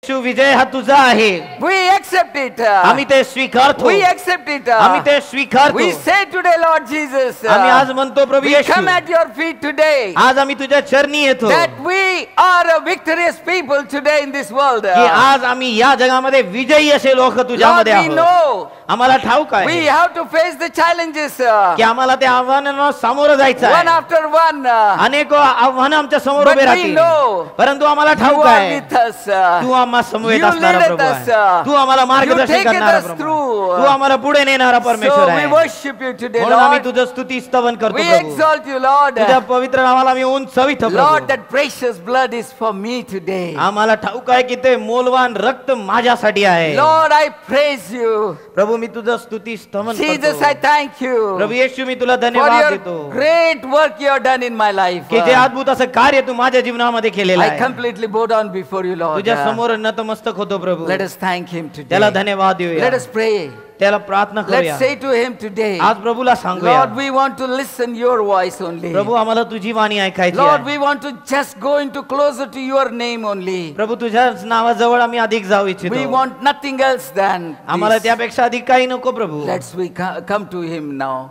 येशू विजय हा तुझा आहे. We accept it. आम्ही ते स्वीकारतो. We accept it. आम्ही ते स्वीकारतो. We say today, Lord Jesus. आम्ही आज म्हणतो प्रभू We Yeshu. come at your feet today. आज आम्ही तुझ्या चरणी येतो. That we are a victorious people today in this world. की आज आम्ही या जगामध्ये विजयी असे लोक तुझ्यामध्ये Lord, we आहोत. know. आम्हाला ठाऊक आहे We have to face the challenges. की आम्हाला त्या आव्हानांना सामोरं जायचं One आहे. after one. अनेक आव्हानं आमच्या समोर But उभे we राहतील. know परंतु आम्हाला You ठाऊक are आहे with us. तू आम्हा समवेत You असणारा lead प्रभू us. आहे. तू आम्हाला You मार्गदर्शन take करणारा us प्रभू through. आहे. तू आम्हाला पुढे नेणारा परमेश्वर So we आहे. worship you today, म्हणून आम्ही Lord. तुझं स्तुती स्तवन करतो We Prabhu. exalt you, Lord. तुझ्या पवित्र नावाला आम्ही उंचावितो Lord, Prabhu. that precious blood is for me today. आम्हाला ठाऊक आहे की ते मोलवान रक्त माझ्यासाठी आहे. Lord, I praise you. प्रभू मी तुझं स्तुती स्तवन Jesus, करतो. I thank you प्रभू येशू मी तुला for धन्यवाद your देतो great work you have done in my life. की जे अद्भुत असं कार्य तू माझ्या जीवनामध्ये केलेलं I आहे. completely bow down before you, Lord. तुझ्या समोर नतमस्तक होतो प्रभू. Let us thank him त्याला today. धन्यवाद देऊया. Let us pray. त्याला प्रार्थना करूया. Let's say to him today, आज प्रभूला सांगूया Lord, we want to listen your voice only. प्रभू आम्हाला तुझी वाणी ऐकायची Lord, आहे. we want to just go into closer to your name only. प्रभू तुझ्या नावाजवळ आम्ही अधिक जाऊ We इच्छितो. want nothing else than आम्हाला this. त्यापेक्षा अधिक काही नको प्रभू. Let's we come to him now.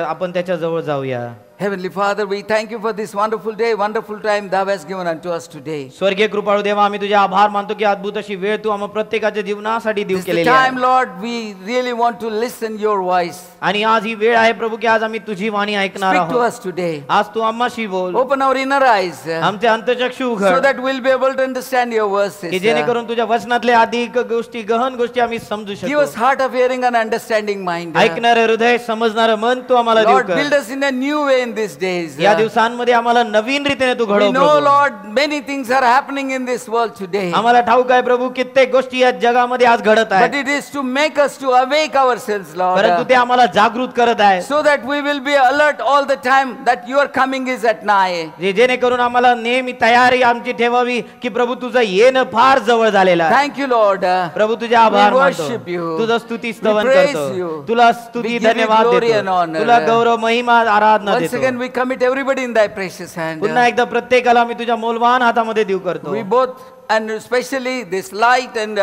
आपण त्याच्या जवळ जाऊया. Heavenly Father, we thank you for this wonderful day, wonderful time thou hast given unto us today. स्वर्गीय कृपाळू देवा आम्ही तुझे आभार मानतो की अद्भुत अशी वेळ तू आम्हा प्रत्येकाच्या जीवनासाठी देऊ This is the केलेली time, आहे. Lord, we really want to listen your voice. आणि आज ही वेळ आहे प्रभू की आज आम्ही तुझी वाणी ऐकणार Speak to आहोत. us today. आज तू आम्हाशी बोल. Open our inner eyes आमचे अंतःचक्षु so उघड that we'll be able to understand your verses. की जेणेकरून तुझ्या वचनातले अधिक गोष्टी गहन गोष्टी आम्ही समजू Give us शकतो. heart of hearing and understanding mind. ऐकणारे हृदय समजणारं मन तू आम्हाला देऊ Lord, कर. build us in a new way in these days. या दिवसांमध्ये आम्हाला नवीन रीतीने तू We घडव know, Prabhu. Lord, many things are happening in this world today. आम्हाला ठाऊक आहे प्रभू कित्येक गोष्टी या जगामध्ये आज घडत But आहेत. it is to make us to awake ourselves, परंतु Lord, ते आम्हाला जागृत करत आहे. so that we will be alert all the time that your coming is at nigh. जेणेकरून आम्हाला नेहमी तयारी आमची ठेवावी की प्रभू तुझं येणं फार जवळ झालेलं आहे. Thank you, Lord. प्रभू तुझे आभार We मानतो. worship you. तुझं स्तुती स्तवन We praise करतो. you. तुला We स्तुती give you धन्यवाद glory and देतो. honor. तुला गौरव महिमा आराधना Once again, देतो. we commit everybody in thy precious hand. पुन्हा एकदा प्रत्येकाला आम्ही तुझ्या मौल्यवान हातामध्ये देऊ करतो. We both, and especially this light and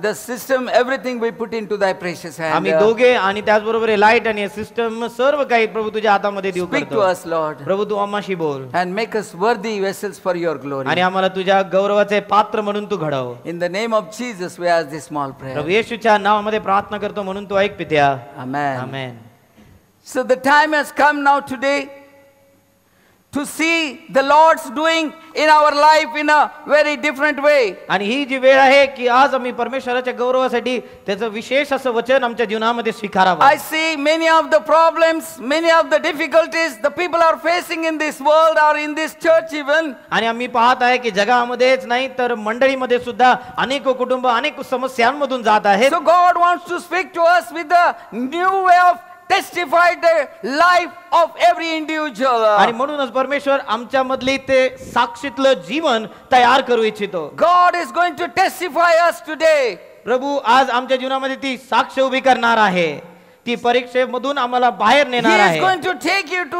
the system, everything we put into thy precious hand. आम्ही दोघे आणि त्याचबरोबर लाईट आणि सिस्टम सर्व काही प्रभू तुझ्या हातामध्ये देऊ Speak to करतो. us, Lord, प्रभू तू आम्हाशी बोल and make us worthy vessels for your glory. आणि आम्हाला तुझ्या गौरवाचे पात्र म्हणून तू घडव. In the name of Jesus, we ask this small prayer. प्रभू येशूच्या नावामध्ये प्रार्थना करतो म्हणून तू ऐक पित्या. Amen. Amen. So the time has come now today to see the Lord's doing in our life in a very different way. आणि ही जी वेळ आहे की आज आम्ही परमेश्वराच्या गौरवासाठी त्याचं विशेष असं वचन आमच्या जीवनामध्ये स्वीकारावं. I see many of the problems, many of the difficulties the people are facing in this world or in this church even. आणि आम्ही पाहत आहे की जगामध्येच नाही तर मंडळीमध्ये सुद्धा अनेक कुटुंब अनेक समस्यांमधून जात आहेत. So God wants to speak to us with a new way of testify the life of every individual. आणि म्हणूनच परमेश्वर आमच्या मधली ते साक्षीतलं जीवन तयार करू इच्छितो. God is going to testify us today. प्रभू आज आमच्या जीवनामध्ये ती साक्ष उभी करणार आहे. ती परीक्षेमधून आम्हाला बाहेर He नेणार is आहे. going to take you to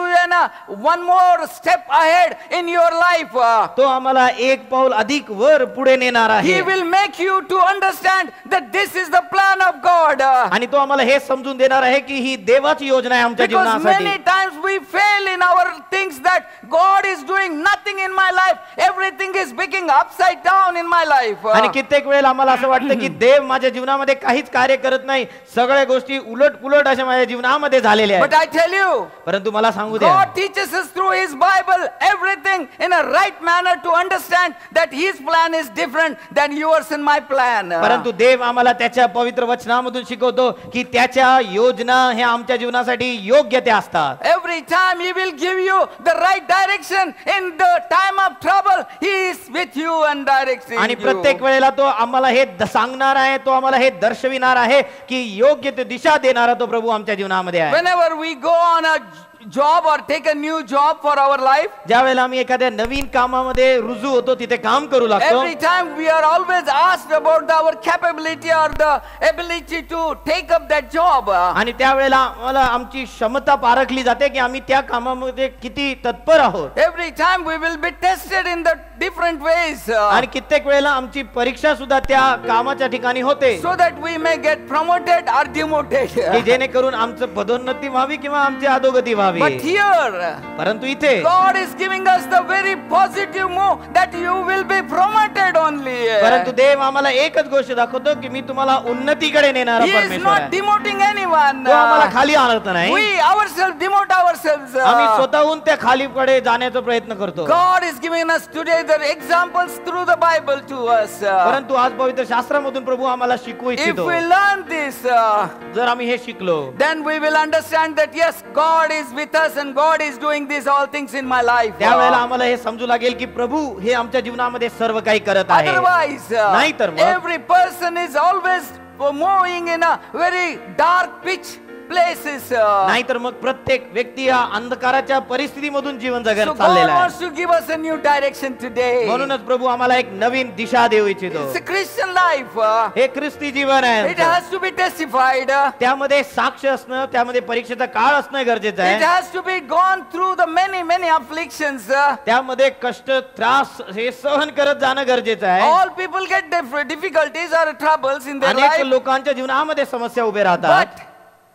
one more step ahead in your life. तो आम्हाला एक पाऊल अधिक वर पुढे नेणार आहे. He will make you to understand that this is the plan of God. आणि तो आम्हाला हे समजून देणार आहे की ही देवाची योजना आहे आमच्या Because जीवनासाठी. many times we fail in our things that God is doing nothing in my life. Everything is becoming upside down in my life. आणि कित्येक वेळेला आम्हाला असं वाटतं की देव माझ्या जीवनामध्ये काहीच कार्य करत नाही. सगळ्या गोष्टी उलट पुलट अशा माझ्या जीवनामध्ये झालेल्या But आहेत. I tell you, परंतु मला सांगू द्या God teaches us through His Bible everything in a right manner to understand that His plan is different than yours and my plan. परंतु देव आम्हाला त्याच्या पवित्र वचनामधून शिकवतो की त्याच्या योजना ह्या आमच्या जीवनासाठी योग्य त्या असतात. Every time He will give you the right direction in the time of trouble. He is with you and directing आणि you. प्रत्येक वेळेला तो आम्हाला हे सांगणार आहे, तो आम्हाला हे दर्शविणार आहे की योग्य ते दिशा देणारा तो प्रभू आमच्या जीवनामध्ये आहे. Whenever we go on a job or take a new job for our life, ज्या वेळेला आम्ही एखाद्या नवीन कामामध्ये रुजू होतो तिथे काम करू लागतो. every time we are always asked about our capability or the ability to take up that job. आणि त्यावेळेला आम्हाला आमची क्षमता पारखली जाते की आम्ही त्या कामामध्ये किती तत्पर आहोत. Every time we will be tested in the different ways. आणि कित्येक वेळेला आमची परीक्षा सुद्धा त्या कामाच्या ठिकाणी होते, So that we may get promoted or demoted. की जेणेकरून आमचं पदोन्नती व्हावी किंवा आमची अधोगती व्हावी. But here, परंतु इथे God is giving us the very positive move that you will be promoted only. परंतु देव आम्हाला एकच गोष्ट दाखवतो की मी तुम्हाला उन्नतीकडे नेणारा He is परमेश्वर not आहे. demoting anyone. तो आम्हाला खाली आणत नाही. We ourselves demote ourselves. आम्ही स्वतःहून त्या खालीकडे जाण्याचा प्रयत्न करतो. God is giving us today the examples through the Bible to us. परंतु आज पवित्र शास्त्रामधून प्रभू आम्हाला शिकवू If इच्छितो. we learn this, जर आम्ही हे शिकलो, then we will understand that yes, God is with us and God is doing these all things in my life. त्यावेळेला आम्हाला हे समजू लागेल की प्रभू हे आमच्या जीवनामध्ये सर्व काही करत आहे. Otherwise, नाहीतर मग every person is always moving in a very dark pitch places. नाहीतर मग प्रत्येक व्यक्ती या अंधकाराच्या परिस्थितीमधून जीवन So जगत God चाललेला आहे. wants to give us a new direction today. म्हणूनच प्रभू आम्हाला एक नवीन दिशा देऊ इच्छितो. It's a Christian life. हे ख्रिस्ती जीवन आहे. It has to be testified. त्यामध्ये साक्ष असणं, त्यामध्ये परीक्षेचा काळ असणं गरजेचं It आहे. has to be gone through the many afflictions. त्यामध्ये कष्ट, त्रास हे सहन करत जाणं गरजेचं आहे. All people get difficulties or troubles in their अनेक life, लोकांच्या जीवनामध्ये समस्या उभे राहतात, but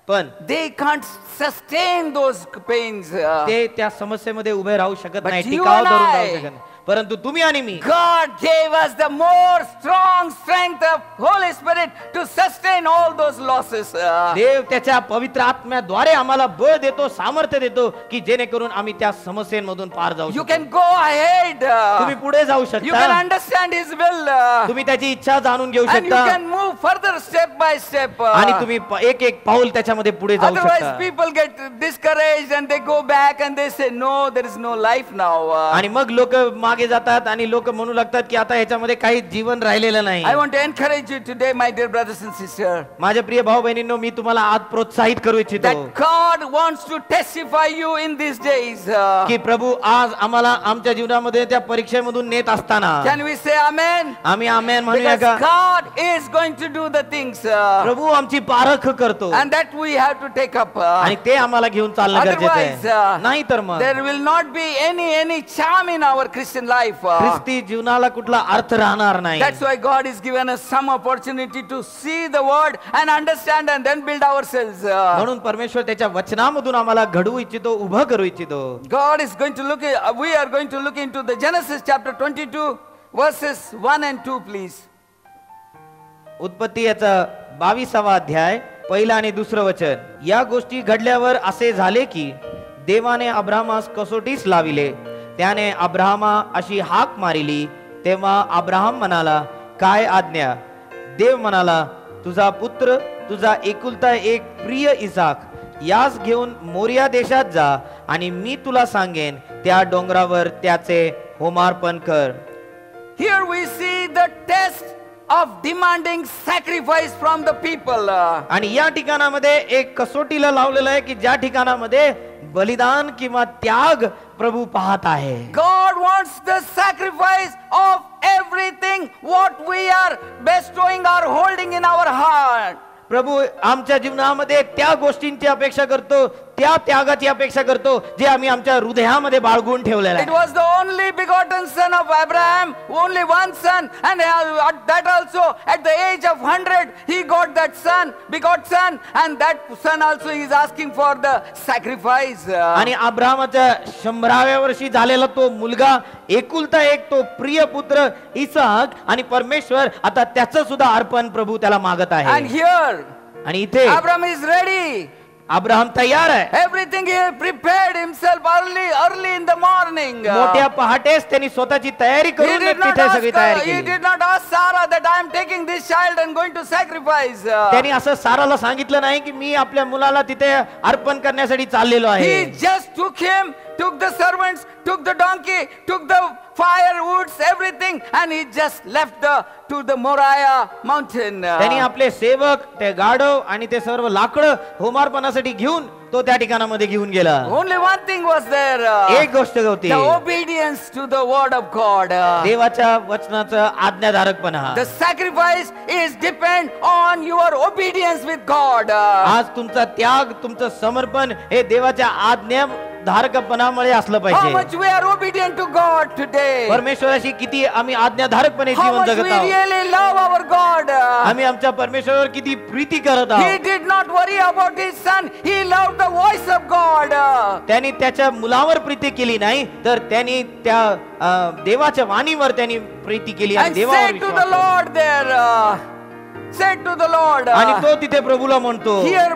पण they can't sustain those pains. ते त्या समस्येमध्ये उभे राहू शकत नाही, But you टिकाव and धरून I- राहू शकत नाही. परंतु तुम्ही आणि मी, God gave us the more strong strength of Holy Spirit to sustain all those losses. देव त्याच्या पवित्र आत्म्याद्वारे आम्हाला बळ देतो, सामर्थ्य देतो की जेणेकरून आम्ही त्या समस्येमधून पार जाऊ You शकतो. can go ahead. तुम्ही पुढे जाऊ You can शकता, understand His will. तुम्ही त्याची इच्छा जाणून घेऊ And you शकता can move further step by step. आणि तुम्ही एक एक पाऊल त्याच्यामध्ये पुढे जाऊ Otherwise, शकता. people get discouraged and they go back and they say, no, there is no life now. आणि मग लोक मागे जातात आणि लोक म्हणू लागतात की आता ह्याच्यामध्ये काही जीवन राहिलेलं नाही. I want to encourage you today, my dear brothers and sisters, माझ्या प्रिय भाऊ बहिणींनो, मी तुम्हाला आज प्रोत्साहित करू इच्छितो that God wants to testify you in these days. की प्रभू आज आम्हाला आमच्या जीवनामध्ये त्या परीक्षेमधून नेत असताना Can we say amen? आम्ही आमेन म्हणूया Because का? God is going to do the things. प्रभू आमची पारख करतो And that we have to take up. आणि ते आम्हाला घेऊन चालणं गरजेचं Otherwise, आहे. नाही तर मग there will not be any charm in our Christian life. ख्रिस्ती जीवनाला कुठला अर्थ राहणार नाही. That's why God is given us some opportunity to see the word and understand and then build ourselves. म्हणून परमेश्वर त्याच्या वचनामधून आम्हाला घडवू इच्छितो, उभं करू इच्छितो. God is going to look, we are going to look into the Genesis chapter 22 verses 1 and 2, please. उत्पत्ती याचा 22वा अध्याय, पहिला आणि दुसरं वचन. या गोष्टी घडल्यावर असे झाले की देवाने अब्राहामास कसोटीस लाविले. त्याने अब्राहामा अशी हाक मारिली. तेव्हा अब्राहम म्हणाला, काय आज्ञा? देव म्हणाला, तुझा पुत्र, तुझा एकुलता एक प्रिय इसाक यास घेऊन मोरिया देशात जा आणि मी तुला सांगेन त्या डोंगरावर त्याचे होमार्पण कर. Here we see the test of demanding sacrifice from the people. आणि या ठिकाणामध्ये एक कसोटीला लावलेलं आहे की ज्या ठिकाणामध्ये बलिदान किंवा त्याग प्रभू पाहत आहे. God wants the sacrifice of everything what we are bestowing or holding in our heart. प्रभू आमच्या जीवनामध्ये त्या गोष्टींची अपेक्षा करतो, त्या त्यागाची अपेक्षा करतो जे आम्ही आमच्या हृदयामध्ये बाळगून ठेवलेलं It आहे. was the only begotten son of Abraham, only one son, and that also at the age of 100 he got that son, begot son, and that son also is asking for the sacrifice. आणि अब्राहमाच्या 100व्या वर्षी झालेला तो मुलगा, एकुलता एक तो प्रिय पुत्र इसाक, आणि परमेश्वर आता त्याचं सुद्धा अर्पण प्रभू त्याला मागत And आहे. here आणि इथे Abraham is ready. अब्राहम तयार आहे. Everything he prepared himself early in the morning. मोठ्या पहाटेच त्यांनी स्वतःची तयारी He करून did not तिथे सगळी तयारी ask, he केली. did not ask Sarah that I am taking this child and going to sacrifice. त्यांनी असं साराला सांगितलं नाही की मी आपल्या मुलाला तिथे अर्पण करण्यासाठी चाललेलो आहे. He just took him, took the servants, took the donkey, took the firewoods, everything, and he just left to the Moriah mountain. त्यांनी आपले सेवक, ते गाढव आणि ते सर्व लाकडं होमार्पणासाठी घेऊन तो त्या ठिकाणामध्ये घेऊन गेला. Only one thing was there. एक गोष्ट होती, The obedience to the word of God. देवाच्या वचनाचा आज्ञाधारकपणा. The sacrifice is depend on your obedience with God. आज तुमचा त्याग, तुमचं समर्पण हे देवाच्या आज्ञा आज्ञाधारकपणामुळे असलं How पाहिजे. much we are obedient to God today. परमेश्वराशी किती आम्ही आज्ञाधारकपणे How जीवन much जगत we आहोत. really love our God. आम्ही आमच्या परमेश्वरावर किती प्रीती करत He आहोत. did not worry about his son. He loved the voice of God. त्यांनी त्याच्या मुलावर प्रीती केली नाही, तर त्यांनी त्या देवाच्या वाणीवर त्यांनी प्रीती केली आणि And देवावर said to विश्वास the ठेवला. Lord there, said to the Lord, आणि तो तिथे प्रभूला म्हणतो hear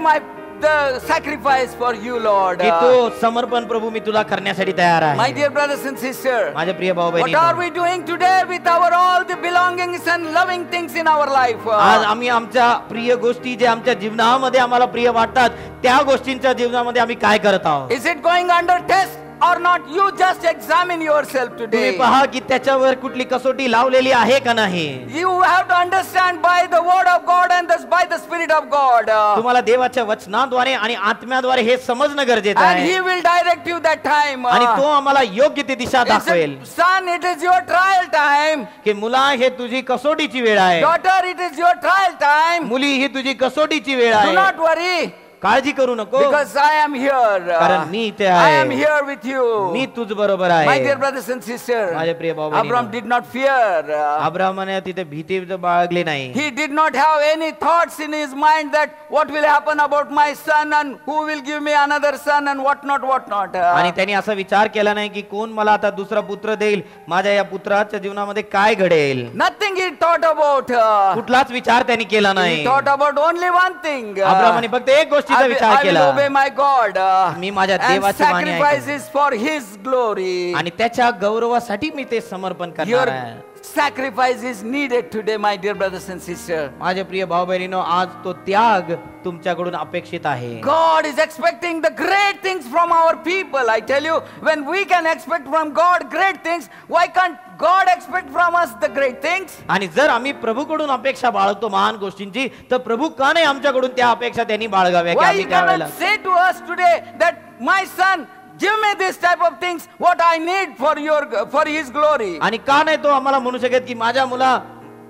the sacrifice for you, Lord. की तो समर्पण प्रभू मी तुला करण्यासाठी तयार My आहे. dear brothers and sisters, माझे प्रिय भाऊ what are बहिणी, we doing today with our all the belongings and loving things in our life? आज आम्ही आमच्या प्रिय गोष्टी जे आमच्या जीवनामध्ये आम्हाला प्रिय वाटतात त्या गोष्टींच्या जीवनामध्ये आम्ही काय करत आहोत. Is it going under test or not? You just examine yourself तुम्ही today. पहा की त्याच्यावर कुठली कसोटी लावलेली आहे का नाही. You have to understand by the word of God and by the spirit of God. तुम्हाला देवाच्या वचनाद्वारे आणि आत्म्याद्वारे हे समजणं गरजेचं And आहे he will direct you that time. आणि तो आम्हाला योग्य ती दिशा He दाखवेल. said, son, it is your trial time. की मुला हे तुझी कसोटीची वेळ आहे. Daughter, it is your trial time. मुली ही तुझी कसोटीची वेळ Do आहे. not worry, काळजी करू नको, because I am here. कारण मी इथे I am आहे. here with you. मी तुझ बरोबर My आहे. dear brothers and sisters, माझे प्रिय भाऊ Abraham बहिणी, did not fear. अब्रामाने तिथे भीती बाळगली नाही. He did not have any thoughts in his mind that what will happen about my son and who will give me another son and what not, what not. आणि त्यांनी असा विचार केला नाही की कोण मला आता दुसरा पुत्र देईल, माझ्या या पुत्राच्या जीवनामध्ये काय घडेल. Nothing he thought about. कुठलाच विचार त्यांनी केला He नाही. thought about only one thing. अब्रामाने फक्त एक गोष्टीचा विचार I will केला, obey my God. मी माझ्या And देवाची वाणी ऐकेन. sacrifices for his glory. आणि त्याच्या गौरवासाठी मी ते समर्पण करणार Your आहे. sacrifice is needed today, my dear brothers and sisters. माझे प्रिय भाऊ बहिणीनो, आज तो त्याग तुमच्याकडून अपेक्षित आहे. God is expecting the great things from our people. I tell you, when we can expect from God great things, why can't God expect from us the great things? आणि जर आम्ही प्रभूकडून अपेक्षा बाळगतो महान गोष्टींची, तर प्रभू का नाही आमच्याकडून त्या अपेक्षा त्यांनी बाळगाव्या की Why आम्ही he त्यावेळेला. cannot say to us today that my son, give me this type of things what I need for his glory. आणि का नाही तो आम्हाला म्हणू शकत की माझ्या मुला,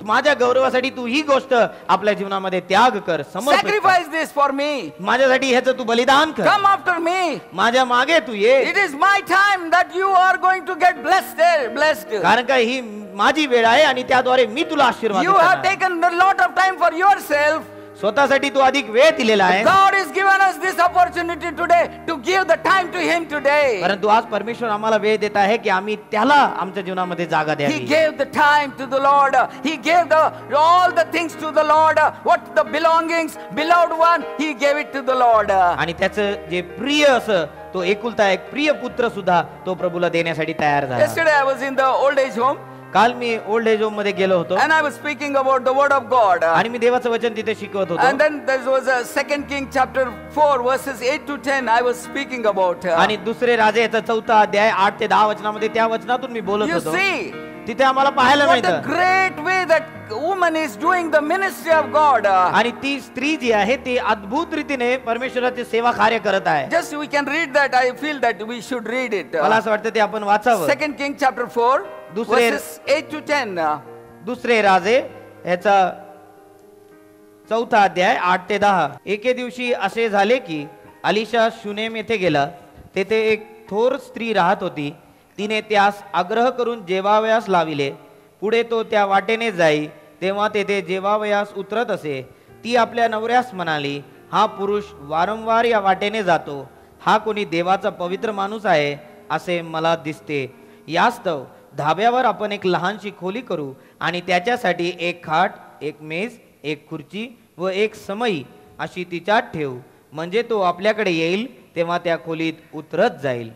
माझ्या गौरवासाठी तू ही गोष्ट आपल्या जीवनामध्ये त्याग कर, समर्पित कर. Sacrifice this for me. माझ्यासाठी ह्याचं तू बलिदान कर, Come after me. माझ्या मागे तू ये. It is my time that you are going to get blessed. कारण का ही माझी वेळ आहे आणि त्याद्वारे मी तुला आशीर्वाद You have देणार. taken a lot of time for yourself. स्वतःसाठी तू अधिक वेळ दिलेला आहे. God has given us this opportunity today to give the time to him today. परंतु आज परमेश्वर आम्हाला वेळ देत आहे की आम्ही त्याला आमच्या जीवनामध्ये जागा He द्यावी. gave the time to the Lord. He gave all the things to the Lord. What the belongings, beloved one, he gave it to the Lord. आणि त्याचं जे प्रिय असं तो एकुलता एक प्रिय पुत्र सुद्धा तो प्रभूला देण्यासाठी तयार झाला. Yesterday I was in the old age home काल मी ओल्ड एज होम मध्ये गेलो होतो and I was speaking about the word of God. आणि मी देवाचं वचन तिथे शिकवत And होतो. then there was a 2 King chapter 4 verses 8 to 10 I was speaking about. आणि दुसरे राजे याचा 4था अध्याय 8 ते 10 वचनामध्ये त्या वचनातून मी बोलत You होतो. see तिथे आम्हाला पाहायला what a मिळतं. great way that woman is doing the ministry of God. आणि ती स्त्री जी आहे ती अद्भुत रीतीने परमेश्वराची सेवा कार्य करत आहे. Just we can read that. I feel that we should read it. मला असं वाटतं ते आपण वाचावं. 2 King chapter 4 दुसरे- verses 8 to 10. दुसरे राजे याचा 4था अध्याय 8 ते 10. एके दिवशी असे झाले की अलिशा शुनेम येथे गेला. तेथे एक थोर स्त्री राहत होती. तिने त्यास आग्रह करून जेवावयास लाविले. पुढे तो त्या वाटेने जाई तेव्हा तेथे जेवावयास उतरत असे. ती आपल्या नवऱ्यास म्हणाली, हा पुरुष वारंवार या वाटेने जातो. हा कोणी देवाचा पवित्र माणूस आहे असे मला दिसते. यास्तव धाब्यावर आपण एक लहानशी खोली करू आणि त्याच्यासाठी एक खाट, एक मेज, एक खुर्ची व एक समई अशी तिच्यात ठेवू. म्हणजे तो आपल्याकडे येईल तेव्हा त्या खोलीत उतरत जाईल.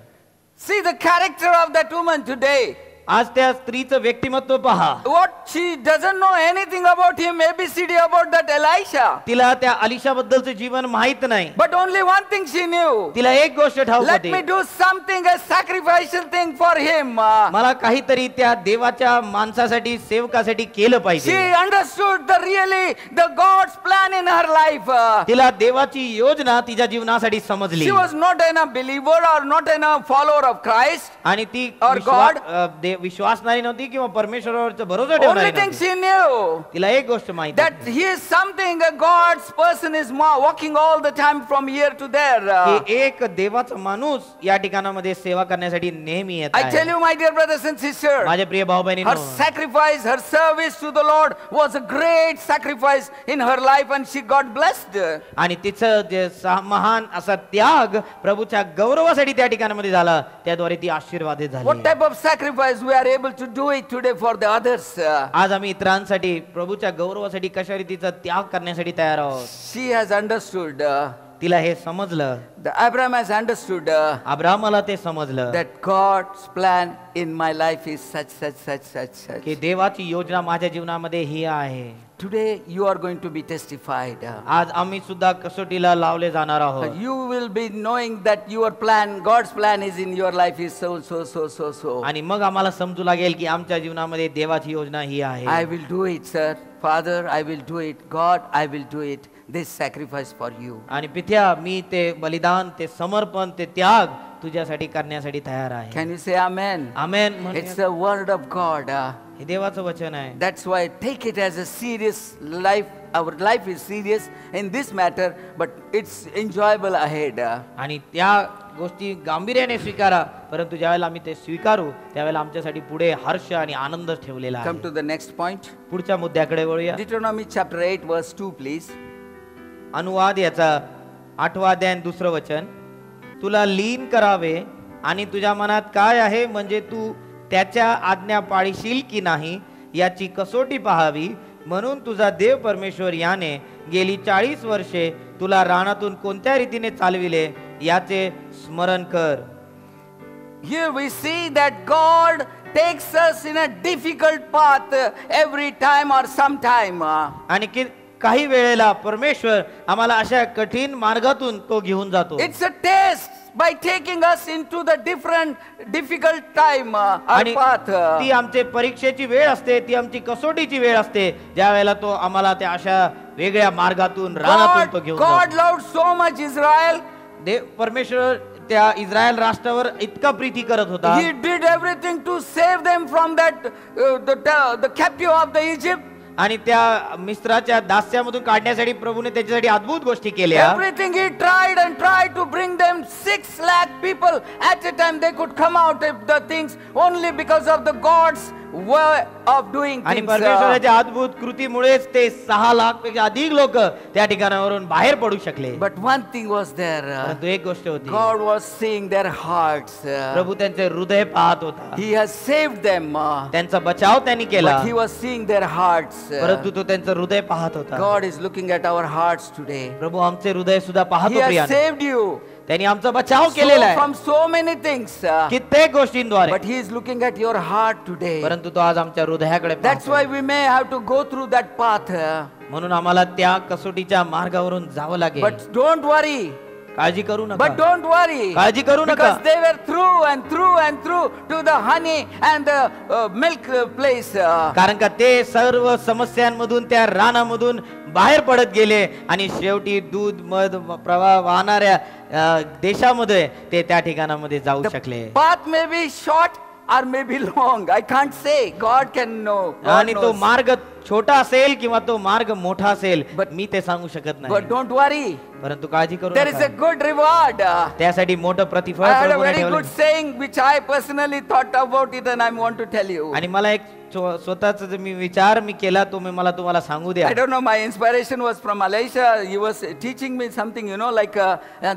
See the character of that woman today. आज त्या स्त्रीचं व्यक्तिमत्व पहा. What she doesn't know anything about him, ABCD about that Elisha. तिला त्या अलिशा बद्दलचं जीवन माहित नाही. But only one thing she knew. तिला एक गोष्ट ठाऊक Let me होती, do something, a sacrificial thing for him. मला काहीतरी त्या देवाच्या माणसासाठी सेवकासाठी केलं She पाहिजे. understood the really the God's plan in her life. तिला देवाची योजना तिच्या जीवनासाठी समजली She was not a believer or not a follower of Christ. आणि ती Or God. विश्वासणारी नव्हती किंवा परमेश्वरावर भरोसा Only ठेवणारी thing नव्हती. she knew तिला एक गोष्ट माहिती that he is something, a God's person is walking all the time from here to there. की एक देवाचा माणूस या ठिकाणामध्ये सेवा करण्यासाठी नेहमी येत I tell आहे. you, my dear brothers and sisters, माझे प्रिय भाऊ her बहिणींनो, sacrifice, her service to the Lord was a great sacrifice in her life, and she got blessed. आणि तिचं जे महान असा त्याग प्रभूच्या गौरवासाठी त्या ठिकाणामध्ये झाला, त्याद्वारे ती आशीर्वादित What झाली. type of sacrifice we are able to do it today for the others? आज आम्ही इतरांसाठी प्रभूच्या गौरवासाठी कशा रीतीचा त्याग करण्यासाठी तयार आहोत. She has understood. तिला हे समजलं, Abraham has understood अब्राहमाला ते समजलं that God's plan in my life is such. की देवाची योजना माझ्या जीवनामध्ये ही आहे. Today you are going to be testified. आज आम्ही सुद्धा कसोटीला लावले जाणार आहोत. You will be knowing that your plan, God's plan is in your life is so. आणि मग आम्हाला समजू लागेल की आमच्या जीवनामध्ये देवाची योजना ही आहे. I will do it, sir. Father, I will do it. God, I will do it. This sacrifice for you. आणि पित्या मी ते बलिदान, ते समर्पण, ते त्याग तुझ्यासाठी करण्यासाठी तयार आहे. Can you say amen? Amen It's म्हणूया. the word of God. हे देवाचं वचन आहे. That's why take it as a serious life. Our life is serious in this matter, but it's enjoyable ahead. आणि त्या गोष्टी गांभीर्याने स्वीकारा, परंतु ज्यावेळेला आम्ही ते स्वीकारू त्यावेळेला आमच्यासाठी पुढे हर्ष आणि आनंद ठेवलेला Come to आहे. the next point. पुढच्या मुद्द्याकडे वळूया. Deuteronomy chapter 8 verse 2, please. अनुवाद याचा 8वा अध्याय 2रं वचन. तुला लीन करावे आणि तुझ्या मनात काय आहे म्हणजे तू त्याच्या आज्ञा पाळशील की नाही याची कसोटी पाहावी, म्हणून तुझा देव परमेश्वर याने गेली 40 वर्षे तुला रानातून कोणत्या रीतीने चालविले याचे स्मरण कर. Here we see that God takes us in a difficult path every time or sometime. आणि काही वेळेला परमेश्वर आम्हाला अशा कठीण मार्गातून तो घेऊन जातो. It's a test by taking us into the difficult time or आणि path. ती आमचे परीक्षेची वेळ असते, ती आमची कसोटीची वेळ असते, ज्या वेळेला तो आम्हाला त्या अशा वेगळ्या मार्गातून रानातून तो घेऊन God जातो. loved so much Israel. देव परमेश्वर त्या इस्रायल राष्ट्रावर इतका प्रीती करत होता. He did everything to save them from that the captive of the Egypt. आणि त्या मिस्राच्या दास्यामधून काढण्यासाठी प्रभूने त्याच्यासाठी अद्भुत गोष्टी केल्या. Everything he tried to bring them 6 lakh people at a time. They could come out of the things only because of the God's way of doing आणि things. परमेश्वराच्या अद्भुत कृतीमुळेच ते 6 लाख पेक्षा अधिक लोक त्या ठिकाणावरून बाहेर पडू शकले. But one thing was there. परंतु एक गोष्ट होती, God was seeing their hearts. प्रभू त्यांचे हृदय पाहत होता. He has saved them. त्यांचा बचाव त्यांनी केला, But he was seeing their hearts. परंतु तो त्यांचं हृदय पाहत होता. God is looking at our hearts today. प्रभू आमचे हृदय सुद्धा He पाहतो has प्रियानो. saved you त्यांनी आमचा बचाव केलेला आहे from so many things. कित्येक गोष्टींद्वारे, But he is looking at your heart today. परंतु तो आज आमच्या हृदयाकडे That's पाहतो. why we may have to go through that path. म्हणून आम्हाला त्या कसोटीच्या मार्गावरून जावं लागेल. But don't worry. काळजी करू But नका, don't worry. काळजी करू नका. Because they were through to the honey and the milk place. कारण का ते सर्व समस्यांमधून, त्या रानामधून बाहेर पडत गेले आणि शेवटी दूध मध प्रवाह वाहणाऱ्या देशामध्ये ते त्या ठिकाणामध्ये जाऊ शकले. Path may be short or may be long. I can't say. God can know. God आणि तो knows. मार्ग छोटा असेल किंवा तो मार्ग मोठा असेल, मी ते सांगू शकत But नाही. don't worry. परंतु काळजी करू There is a नका, good reward. त्यासाठी मोठं प्रतिफळ I had a प्रभूने very ठेवलं. good saying which I personally thought about it and I want to tell you. आणि मला एक स्वतःचा जो मी विचार केला तो मला तुम्हाला सांगू द्या. I don't know, my inspiration was from Malaysia. He was teaching me something, like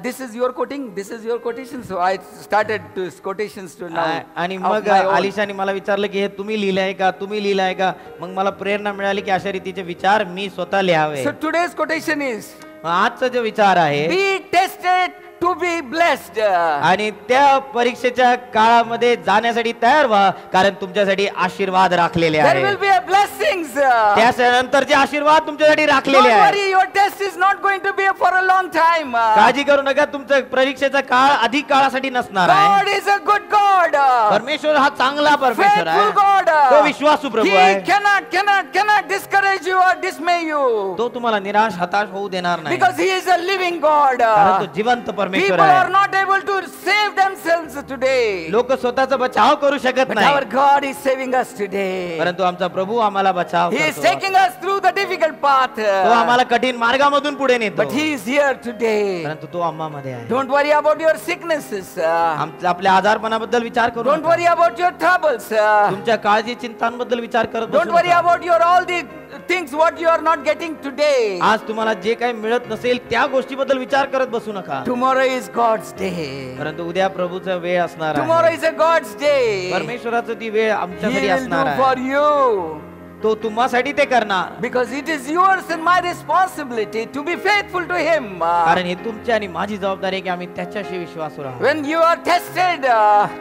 this is your quoting, this is your quotation. So I started to quotations to now. आणि of मग my own. आलिशाने मला विचारलं की हे तुम्ही लिहिलंय का, तुम्ही लिहिलंय का. मग मला प्रेरणा मिळाली की अशा रीतीचे विचार मी स्वतः लिहावे. So today's quotation is, आजचा जो विचार आहे, be tested to be blessed. आणि त्या परीक्षेच्या काळामध्ये जाण्यासाठी तयार व्हा, कारण तुमच्यासाठी आशीर्वाद राखलेले There आहेत. will be a blessings. त्यानंतरचे आशीर्वाद तुमच्यासाठी Don't राखलेले आहेत. worry, your test is not going to be for a long time. काळजी करू नका, तुमचं परीक्षेचा काळ अधिक काळासाठी नसणार आहे. God is a good God. परमेश्वर हा चांगला परमेश्वर आहे. Faithful God. तो विश्वासू प्रभू He आहे. cannot discourage you or dismay you. तो तुम्हाला निराश हताश होऊ देणार नाही, Because He is a living God. कारण तो जिवंत परमेश्वर People are आहे. not able to save themselves today. लोक स्वतःचा बचाव करू शकत But our नाही, God is saving us today. परंतु आमचा प्रभू आम्हाला बचाव He is करतो. taking us through the difficult path. तो आम्हाला कठीण मार्गामधून पुढे नेतो, But He is here today. परंतु तो आम्हामध्ये आहे. Don't worry about your sicknesses. आपल्या आजारपणाबद्दल विचार करू Don't नका. worry about your troubles. तुमच्या काळजी चिंतांबद्दल विचार करत बसू Don't worry नका. about your all the things what you are not getting today. आज तुम्हाला जे काही मिळत नसेल त्या गोष्टीबद्दल विचार करत बसू नका, Tomorrow is God's day. परंतु उद्या प्रभूचा वेळ असणार Tomorrow आहे. is a God's day. परमेश्वराचं ती वेळ He आमच्यासाठी will असणार do आहे. for you. तो तुम्हासाठी ते करणार, Because it is yours and my responsibility to be faithful to Him. कारण हे तुमची आणि माझी जबाबदारी आहे की आम्ही त्याच्याशी विश्वासू राहू. When you are tested,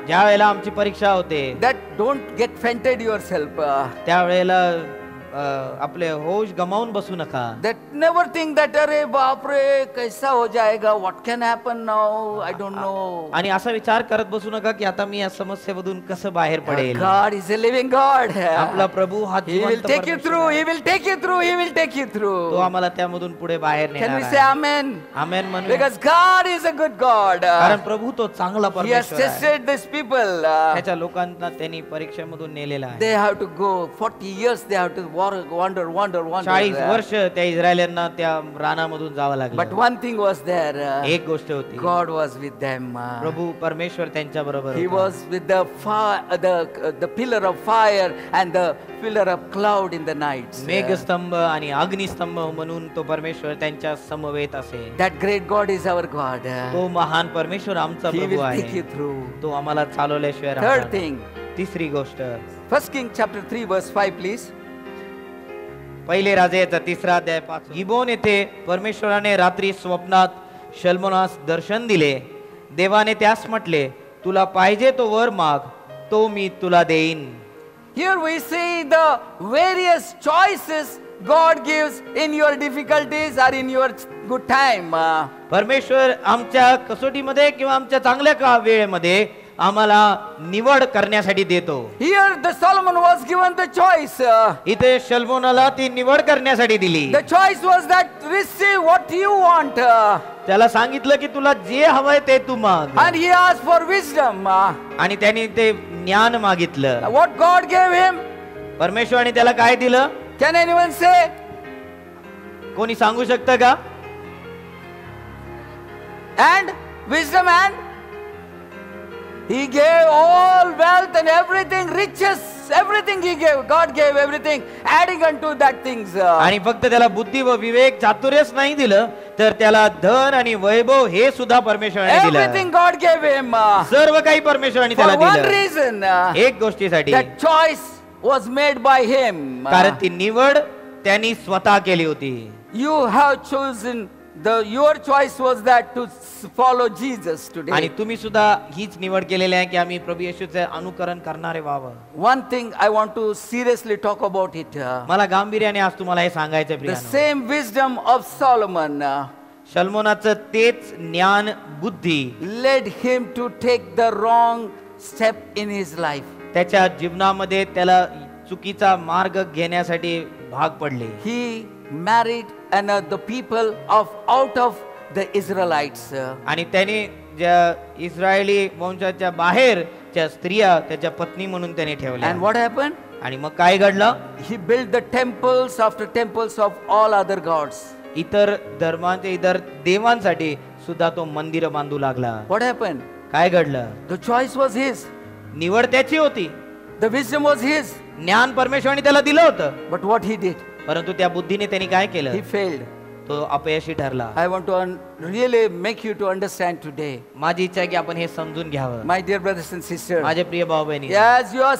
ज्या वेळेला आमची परीक्षा होते that don't get fainted yourself. त्यावेळेला आपले होश गमावून बसू नका. That never think that अरे बाप रे कैसा हो जाएगा, what can happen now, I don't know. आणि असा विचार करत बसू नका की आता मी या समस्येमधून कसं बाहेर पडेल. God is a living God. आपला प्रभू हा He will जिवंत take you परमेश्वर through. आहे. He will take you through. He will take you तो through. आम्हाला त्यामधून पुढे बाहेर Can we नेणार say आहे. amen? आमेन म्हणू. Because God is a good God. कारण प्रभू तो चांगला He has परमेश्वर आहे. tested these people. त्याच्या लोकांना त्यांनी परीक्षेमधून नेलेला आहे. They have to go 40 years. They have to wander. 40 वर्ष त्या इस्रायल्यांना त्या रानामधून जावं But लागलं. one thing was there. एक गोष्ट होती, God was with them. प्रभू परमेश्वर त्यांच्या बरोबर He होता. was with the pillar of fire and the pillar of cloud in the nights. मेघस्तंभ आणि अग्निस्तंभ म्हणून तो परमेश्वर त्यांच्या समवेत असे. That great God is our God. तो महान परमेश्वर आमचा He Prabhu will take you आहे. through. तो आम्हाला चालवल्याशिवाय Third राहणार नाही. thing, तिसरी गोष्ट, 1 Kings chapter 3 verse 5 please. पहिले राजाचा 3रा अध्याय 5. गिबोन येथे परमेश्वराने रात्री स्वप्नात शल्मोनास दर्शन दिले. देवाने त्यास म्हटले, तुला पाहिजे तो वर माग, तो मी तुला देईन. Here we see the various choices God gives in your difficulties or in your good time. परमेश्वर आमच्या कसोटीमध्ये किंवा आमच्या चांगल्या वेळेमध्ये आम्हाला निवड करण्यासाठी देतो. Here the Solomon was given the choice. इथे शल्मोनाला ती निवड करण्यासाठी दिली. The choice was that receive what you want. त्याला सांगितलं की तुला जे हवंय ते तू माग, And he asked for wisdom. आणि त्याने ते ज्ञान मागितलं. What God gave him? परमेश्वराने त्याला काय दिलं? Can anyone say? कोणी सांगू शकतं का? And wisdom and he gave all wealth and everything, riches, everything he gave. God gave everything, adding unto that things. आणि फक्त त्याला बुद्धी व विवेक चातुर्यच नाही दिलं, तर त्याला धन आणि वैभव हे सुद्धा परमेश्वराने Everything दिलं. God gave him. सर्व काही परमेश्वराने For त्याला one दिलं. reason, एक गोष्टीसाठी, that choice was made by him. कारण ती निवड त्यांनी स्वतः केली होती. You have chosen your choice was that to follow Jesus आणि today. तुम्ही सुद्धा हीच निवड केलेली आहे की आम्ही प्रभू येशूचे अनुकरण करणारे व्हावं. One thing I want to seriously talk about it. मला गांभीर्याने आज तुम्हाला हे सांगायचं The प्रियानो. same wisdom of Solomon शल्मोनाचं तेच ज्ञान बुद्धी led him to take the wrong step in his life. त्याच्या जीवनामध्ये त्याला चुकीचा मार्ग घेण्यासाठी भाग पडले. He married the people out of the Israelites. आणि त्याने ज्या इस्रायली वंशाच्या बाहेरच्या स्त्रिया त्याच्या पत्नी म्हणून त्याने ठेवल्या. And what happened? आणि मग काय घडलं? He built the temples after temples of all other gods. इतर धर्मांचे इतर देवांसाठी सुद्धा तो मंदिर बांधू लागला. What happened? काय घडलं? The choice was his. निवड त्याची होती, The wisdom was his. ज्ञान परमेश्वराने त्याला दिलं होतं, But what he did? परंतु त्या बुद्धीने त्यांनी काय केलं? He failed. तो अपयशी ठरला. I want to really make you to understand today, माझी इच्छा आहे की आपण हे समजून घ्यावं. my dear brothers and sisters. माझे प्रिय भाऊ बहिणी, As you are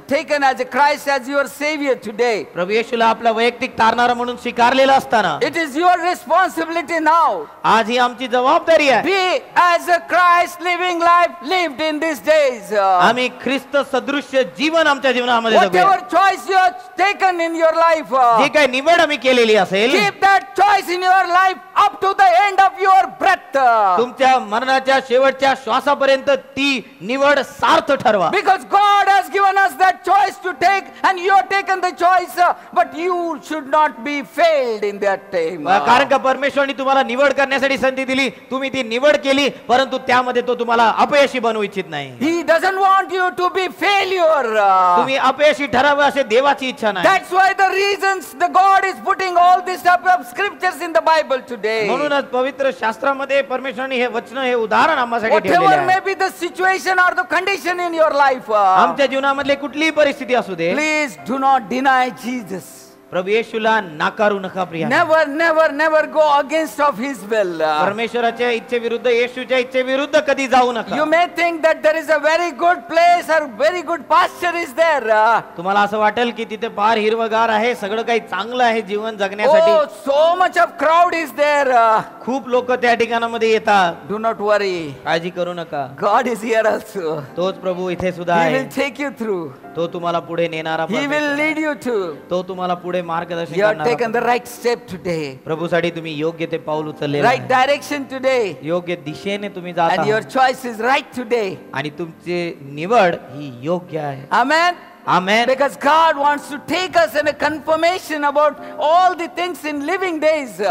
taken as a Christ as your Savior today, प्रभू येशूला आपला वैयक्तिक तारणारा म्हणून स्वीकारलेला असताना it is your responsibility now. आज ही आमची जबाबदारी आहे. Be as a Christ living life lived in these days. आम्ही ख्रिस्त सदृश्य जीवन आमच्या जीवनामध्ये जगूया. Whatever choice you have taken in your life, जी काही निवड आम्ही केलेली असेल, keep that choice in your life up to the end of your breath. तुमच्या मरणाच्या शेवटच्या श्वासापर्यंत ती निवड सार्थ ठरवा. Because God has given us that choice to take, and you have taken the choice, but you should not be failed in that time. कारण का परमेश्वराने तुम्हाला निवड करण्यासाठी संधी दिली, तुम्ही ती निवड केली, परंतु त्यामध्ये तो तुम्हाला अपयशी बनवू इच्छित नाही. He doesn't want you to be failure. तुम्ही अपयशी ठरावे असे देवाची इच्छा नाही. That's why the reasons the God is putting all these type of scriptures in the Bible today. म्हणूनच पवित्र शास्त्रामध्ये परमेश्वराने हे वचन, हे उदाहरण आम्हासाठी ठेवलेले Whatever may आहे. be the situation or the condition in your life, आमच्या जीवनामधली कुठलीही परिस्थिती असू दे, please do not deny Jesus. प्रभू येशूला नाकारू नका Priya. Never, never, never go against of His will. परमेश्वराच्या इच्छेविरुद्ध, येशूच्या इच्छेविरुद्ध कधी जाऊ नका. You may think that there is a very good place or very good pasture is there. तुम्हाला असं वाटेल की तिथे फार हिरवगार आहे, सगळं काही चांगलं आहे जीवन जगण्यासाठी. Oh, so much of crowd is there. खूप लोक त्या ठिकाणामध्ये येतात. Do not worry. काळजी करू नका. God is here also. तोच प्रभू इथे सुद्धा He आहे. will take you through. तो तुम्हाला पुढे नेणारा He will परमेश्वर. lead you to. तो तुम्हाला पुढे मार्गदर्शन You have करणारा. taken the right step today. प्रभूसाठी तुम्ही योग्य ते पाऊल उचलले, Right direction today. योग्य दिशेने तुम्ही जात And your आहात choice is right today. आणि तुमची निवड ही योग्य आहे. Amen. Amen. Because God wants to take us in a confirmation about all the things in living days.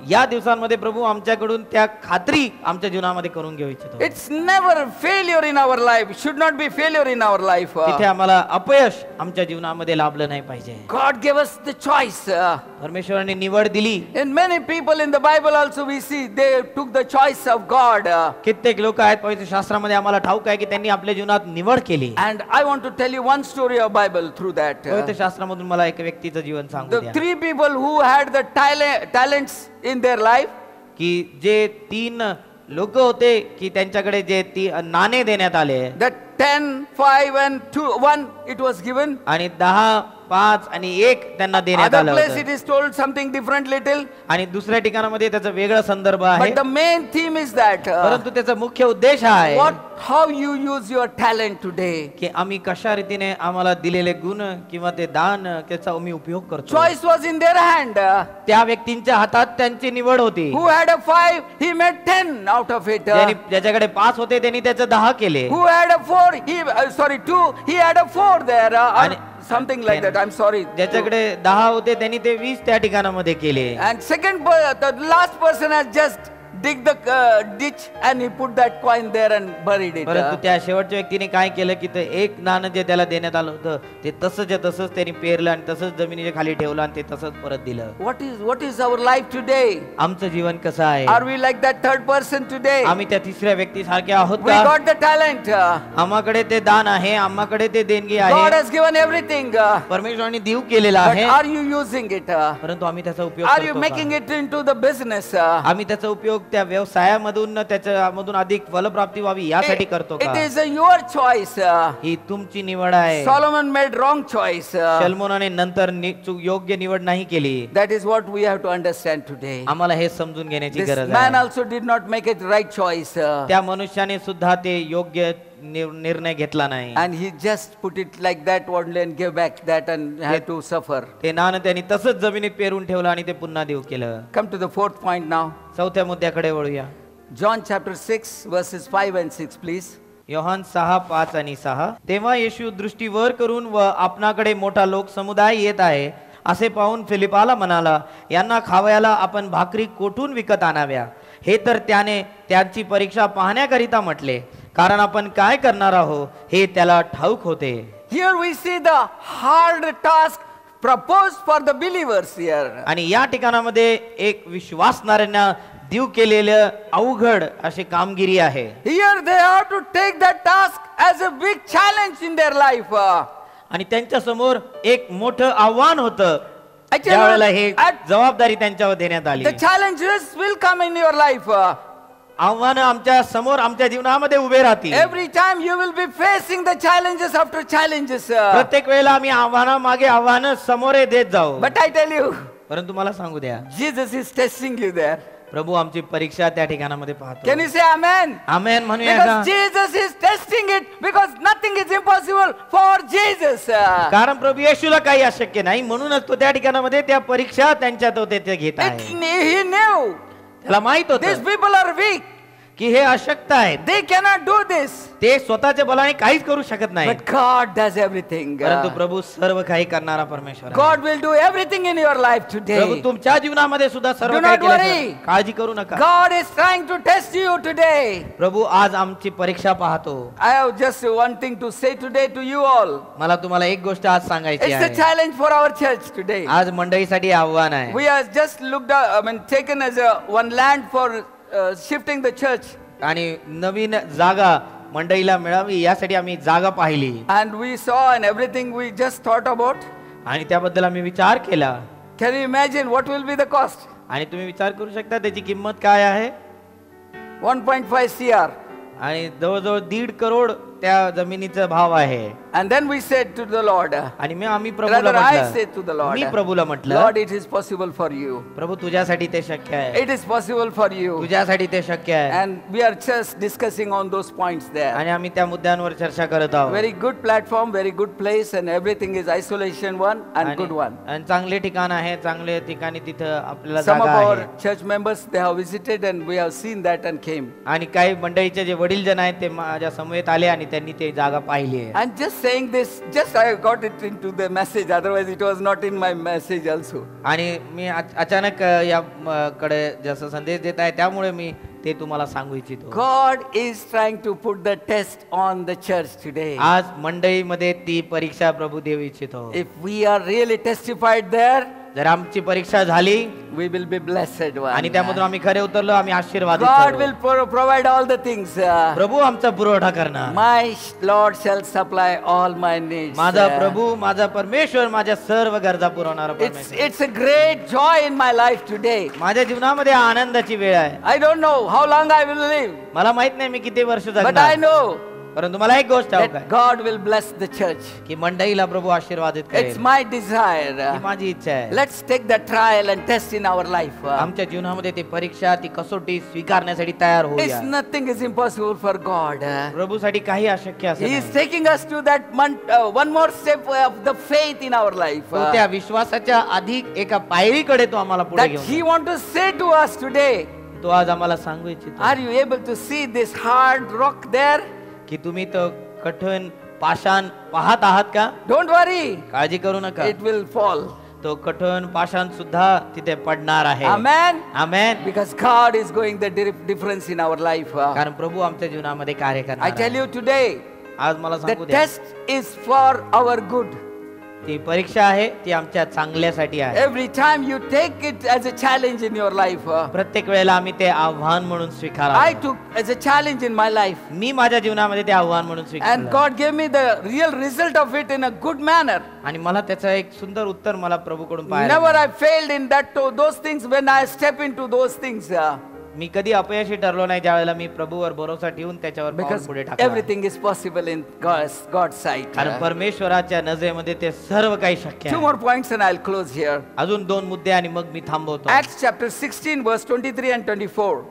या दिवसांमध्ये प्रभू आमच्याकडून त्या खात्री आमच्या जीवनामध्ये करून घेऊ इच्छितो. It's never failure in our life. It should not be failure in our life. तिथे आम्हाला अपयश आमच्या जीवनामध्ये लाभलं नाही पाहिजे. God gave us the choice. परमेश्वराने निवड दिली. And many people in the Bible also we see they took the choice of God. कित्येक लोक आहेत पवित्र शास्त्रामध्ये आम्हाला ठाऊक आहे की त्यांनी आपल्या जीवनात निवड केली. And I want to tell you one story of Bible through that. पवित्र शास्त्रामधून मला एक व्यक्तीचं जीवन सांगू The द्या three people who had the talents in their life. की जे 3 लोक होते की त्यांच्याकडे जे नाणे देण्यात आले, That 10, 5 and 2, 1 it was given. आणि 10, 5 आणि 1 त्यांना देण्यात Other आलं place होतं. it is told something different little. आणि दुसऱ्या ठिकाणामध्ये त्याचा वेगळा संदर्भ आहे. But the main theme is that परंतु त्याचा मुख्य उद्देश हा आहे how you use your talent today. की आम्ही कशा रीतीने आम्हाला दिलेले गुण किंवा ते दान त्याचा आम्ही उपयोग करतो. Choice was in their hand. त्या व्यक्तींच्या हातात त्यांची निवड होती. Who had a 5, he made 10 out of it. ज्याच्याकडे 5 होते त्यांनी त्याचे 10 केले. Who had a 4, 2, he had a 4 there. Something like that. I'm sorry. ज्याच्याकडे 10 होते त्यांनी ते 20 त्या ठिकाणामध्ये केले. And the last person has just dig the ditch and he put that coin there and buried it. परंतु त्या शेवटच्या व्यक्तीने काय केलं की ते एक नाणं जे त्याला देण्यात आलं होतं ते तसंच त्यांनी पेरलं आणि तसंच जमिनीच्या खाली ठेवलं आणि ते तसंच परत दिलं. What is our life today? आमचं जीवन कसं आहे? Are we like that third person today? आम्ही त्या तिसऱ्या व्यक्ती सारखे आहोत We का? got the talent. आम्हाकडे ते दान आहे, आम्हाकडे ते देणगी God आहे, has given everything. परमेश्वराने देव केलेला But आहे, are you using it? परंतु आम्ही त्याचा उपयोग Are you करतो making का? it into the business? आम्ही त्याचा उपयोग त्या व्यवसायामधून त्याच्यामधून अधिक फलप्राप्ती व्हावी यासाठी करतो It का? is your choice. ही तुमची निवड आहे. Solomon made wrong choice. सलमोनाने नंतर योग्य निवड नाही केली. That is what we have to understand today. आम्हाला हे समजून घेण्याची This गरज man आहे. also did not make it right choice. त्या मनुष्याने सुद्धा ते योग्य निर्णय घेतला नाही. And he just put it like that only and gave back that and had to suffer. ते नाणं त्यांनी तसंच जमिनीत पेरून ठेवलं आणि ते पुन्हा देव केलं. Come to the fourth point now. चौथ्या मुद्द्याकडे वळूया. John chapter 6 verses 5 and 6 please. Yohan 6, 5 आणि 6. तेव्हा येशू दृष्टी वर करून व आपणाकडे मोठा लोक समुदाय येत आहे असे पाहून फिलिपाला म्हणाला, यांना खावयाला आपण भाकरी कोठून विकत आणाव्या? हे तर त्याने त्यांची परीक्षा पाहण्याकरिता म्हटले, कारण आपण काय करणार आहोत हे त्याला ठाऊक होते. Here we see the hard task proposed for the believers here. आणि या ठिकाणामध्ये एक विश्वासणाऱ्यांना देव केलेलं अवघड अशी कामगिरी आहे. Here they have to take that task as a big challenge in their life. आणि त्यांच्या समोर एक मोठं आव्हान होतं. I tell ज्या वेळेला you, हे at- जबाबदारी त्यांच्यावर देण्यात आली, the challenges will come in your life. आव्हानं आमच्या समोर आमच्या जीवनामध्ये उभे राहतील. Every time you will be facing the challenges after challenges. प्रत्येक वेळेला आम्ही आव्हानामागे आव्हानं समोर देत जाऊ. But I tell you, परंतु मला सांगू द्या, Jesus is testing you there. प्रभू आमची परीक्षा त्या ठिकाणामध्ये पाहतो. Can you say amen? आमेन म्हणूया का? Because Jesus is testing it, because nothing is impossible for Jesus. कारण प्रभू येशूला काही अशक्य नाही, म्हणूनच तो त्या ठिकाणामध्ये त्या परीक्षा त्यांच्या तो तेथे घेत आहे. He knew त्याला माहित these होतं people are weak. की हे अशक्त आहेत, They cannot do this. ते स्वतःच्या बलाने काहीच करू शकत नाही. But God does everything. परंतु प्रभू सर्व काही करणारा परमेश्वर आहे. God will do everything in your life Prabhu today. तुमच्या जीवनामध्ये सुद्धा सर्व Do काही not केलं worry. आहे. काळजी करू नका. God is trying to test you today. प्रभू आज आमची परीक्षा पाहतो. I have just one thing to say today to you all. मला तुम्हाला एक गोष्ट आज सांगायची It's a आहे. challenge for our church today. आज मंडळीसाठी आव्हान आहे. We have just looked at, taken as one land for shifting the church. आणि नवीन जागा मंडळीला मिळावी यासाठी आम्ही जागा पाहिली And we saw and everything we just thought about. आणि त्याबद्दल आम्ही विचार केला. Can you imagine what will be the cost? आणि तुम्ही विचार करू शकता त्याची किंमत काय आहे. 1.5 CR. आणि जवळजवळ 1.5 करोड त्या जमिनीचा भाव आहे. And then we said to the Lord, आणि मी आम्ही प्रभूला rather I म्हटलं, said to the Lord, मी प्रभूला म्हटलं, Lord, it is possible for you. प्रभू तुझ्यासाठी ते शक्य आहे. It is possible for you. तुझ्यासाठी ते शक्य आहे. And we are just discussing on those points there. आणि आम्ही त्या मुद्द्यांवर चर्चा करत आहोत. Very good platform, very good place, and everything is isolation one and good one. आणि चांगले ठिकाण आहे, चांगले ठिकाणी तिथं आपल्याला Some of जागा our आहे. church members, they have visited and we have seen that and came. आणि काही मंडळीचे जे वडील जन आहेत ते माझ्या समवेत आले आणि त्यांनी ते जागा पाहिली आहे. And just saying this, just I got it into the message, otherwise it was not in my message also. आणि मी अचानक या कडे जसं संदेश देत आहे त्यामुळे मी ते तुम्हाला सांगू इच्छितो. God is trying to put the test on the church today. आज मंडळीमध्ये ती परीक्षा प्रभू देऊ इच्छितो. If we are really testified there, जर आमची परीक्षा झाली we will be blessed one. आणि त्यामधून आम्ही खरे उतरलो, आम्ही आशीर्वादित God ठरू. will provide all the things. प्रभू आमचा पुरवठा करणार. My Lord shall supply all my needs. माझा प्रभू, माझा परमेश्वर माझ्या सर्व गरजा पुरवणारा परमेश्वर. It's a great joy in my life today. माझ्या जीवनामध्ये आनंदाची वेळ आहे. I don't know how long I will live, मला माहित नाही मी किती वर्ष but I जगणार, know परंतु मला एक गोष्ट ठाऊक that आहे God will bless the church. की मंडळीला प्रभू आशीर्वादित It's करेल. my he desire. माझी इच्छा आहे. Let's take the trial and test in our life. आमच्या जीवनामध्ये ती परीक्षा, ती कसोटी स्वीकारण्यासाठी तयार It's होऊया. nothing is impossible for God. प्रभूसाठी काही अशक्य असं He is नाही. taking us to that one more step of the faith in our life. तो त्या विश्वासाच्या अधिक एका पायरीकडे तो आम्हाला पुढे That घेऊन He want to say to us today. तो आज आम्हाला सांगू इच्छितो Are you able to see this hard rock there? की तुम्ही तो कठीण पाषाण पाहत आहात का. Don't worry, काळजी करू नका, it will fall. तो कठीण पाषाण सुद्धा तिथे पडणार आहे. Amen. Amen. Because God is going the difference in our life. कारण प्रभू आमच्या जीवनामध्ये कार्य करणार I tell आहे. you today, आज मला the सांगू द्या, test is for our good. ती परीक्षा आहे ती आमच्या चांगल्यासाठी आहे. Every time you take it as a challenge in your life. प्रत्येक वेळेला आम्ही ते आव्हान म्हणून I स्वीकारावं. took as a challenge in my life. मी माझ्या जीवनामध्ये ते आव्हान म्हणून And स्वीकारलं God gave me the real result of it in a good manner. आणि मला त्याचं एक सुंदर उत्तर मला प्रभूकडून पाहायला Never मिळालं. I failed in that those things when I step into those things. मी कधी अपयशी ठरलो नाही ज्या वेळेला मी प्रभूवर भरोसा ठेवून त्याच्यावर पाऊल Because पुढे टाकलं. everything is possible in God's sight. कारण परमेश्वराच्या नजरेमध्ये ते सर्व काही शक्य Two आहे. more points and I'll close here. अजून 2 मुद्दे आणि मग मी थांबवतो. Acts chapter 16 verse 23 and 24.